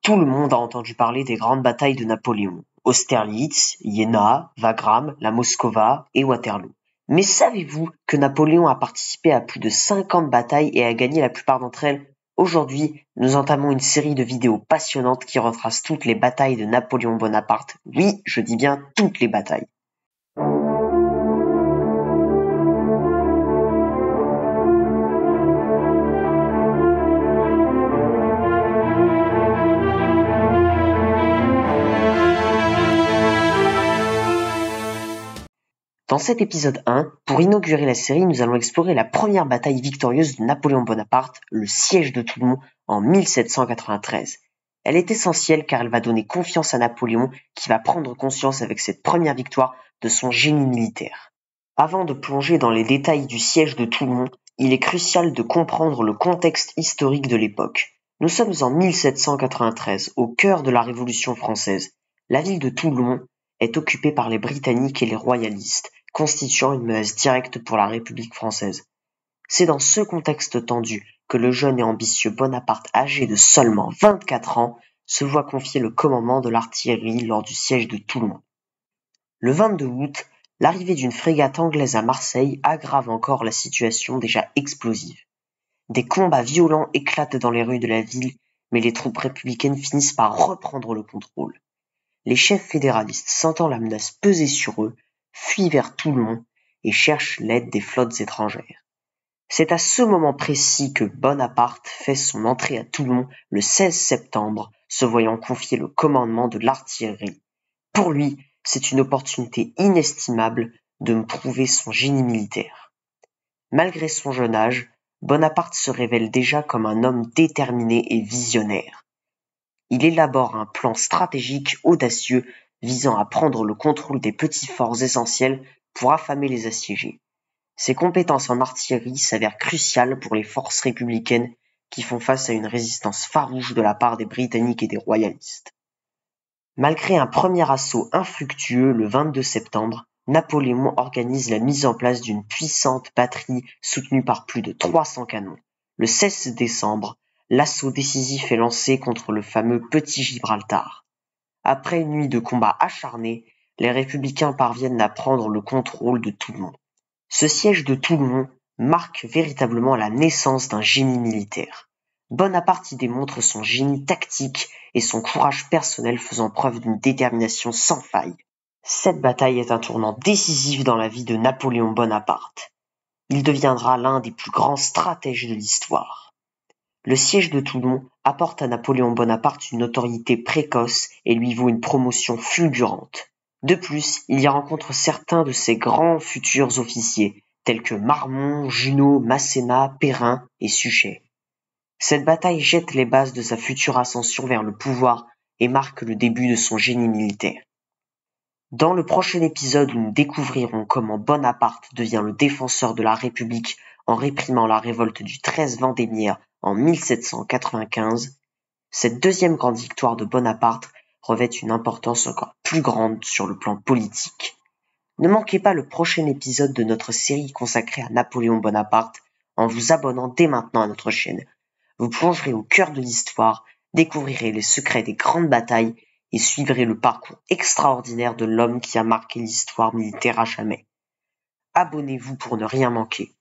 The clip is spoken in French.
Tout le monde a entendu parler des grandes batailles de Napoléon: Austerlitz, Iéna, Wagram, la Moskowa et Waterloo. Mais savez-vous que Napoléon a participé à plus de 50 batailles et a gagné la plupart d'entre elles? Aujourd'hui, nous entamons une série de vidéos passionnantes qui retracent toutes les batailles de Napoléon Bonaparte. Oui, je dis bien toutes les batailles. Dans cet épisode 1, pour inaugurer la série, nous allons explorer la première bataille victorieuse de Napoléon Bonaparte, le siège de Toulon en 1793. Elle est essentielle car elle va donner confiance à Napoléon qui va prendre conscience avec cette première victoire de son génie militaire. Avant de plonger dans les détails du siège de Toulon, il est crucial de comprendre le contexte historique de l'époque. Nous sommes en 1793, au cœur de la Révolution française. La ville de Toulon est occupée par les Britanniques et les royalistes, constituant une menace directe pour la République française. C'est dans ce contexte tendu que le jeune et ambitieux Bonaparte, âgé de seulement 24 ans, se voit confier le commandement de l'artillerie lors du siège de Toulon. Le 22 août, l'arrivée d'une frégate anglaise à Marseille aggrave encore la situation déjà explosive. Des combats violents éclatent dans les rues de la ville, mais les troupes républicaines finissent par reprendre le contrôle. Les chefs fédéralistes, sentant la menace peser sur eux, fuient vers Toulon et cherchent l'aide des flottes étrangères. C'est à ce moment précis que Bonaparte fait son entrée à Toulon le 16 septembre, se voyant confier le commandement de l'artillerie. Pour lui, c'est une opportunité inestimable de prouver son génie militaire. Malgré son jeune âge, Bonaparte se révèle déjà comme un homme déterminé et visionnaire. Il élabore un plan stratégique audacieux visant à prendre le contrôle des petits forts essentiels pour affamer les assiégés. Ses compétences en artillerie s'avèrent cruciales pour les forces républicaines qui font face à une résistance farouche de la part des Britanniques et des royalistes. Malgré un premier assaut infructueux le 22 septembre, Napoléon organise la mise en place d'une puissante batterie soutenue par plus de 300 canons. Le 16 décembre, l'assaut décisif est lancé contre le fameux Petit Gibraltar. Après une nuit de combats acharnés, les républicains parviennent à prendre le contrôle de Toulon. Ce siège de Toulon marque véritablement la naissance d'un génie militaire. Bonaparte y démontre son génie tactique et son courage personnel faisant preuve d'une détermination sans faille. Cette bataille est un tournant décisif dans la vie de Napoléon Bonaparte. Il deviendra l'un des plus grands stratèges de l'histoire. Le siège de Toulon apporte à Napoléon Bonaparte une notoriété précoce et lui vaut une promotion fulgurante. De plus, il y rencontre certains de ses grands futurs officiers, tels que Marmont, Junot, Masséna, Perrin et Suchet. Cette bataille jette les bases de sa future ascension vers le pouvoir et marque le début de son génie militaire. Dans le prochain épisode où nous découvrirons comment Bonaparte devient le défenseur de la République en réprimant la révolte du 13 Vendémiaire en 1795, cette deuxième grande victoire de Bonaparte revêt une importance encore plus grande sur le plan politique. Ne manquez pas le prochain épisode de notre série consacrée à Napoléon Bonaparte en vous abonnant dès maintenant à notre chaîne. Vous plongerez au cœur de l'histoire, découvrirez les secrets des grandes batailles et suivrez le parcours extraordinaire de l'homme qui a marqué l'histoire militaire à jamais. Abonnez-vous pour ne rien manquer.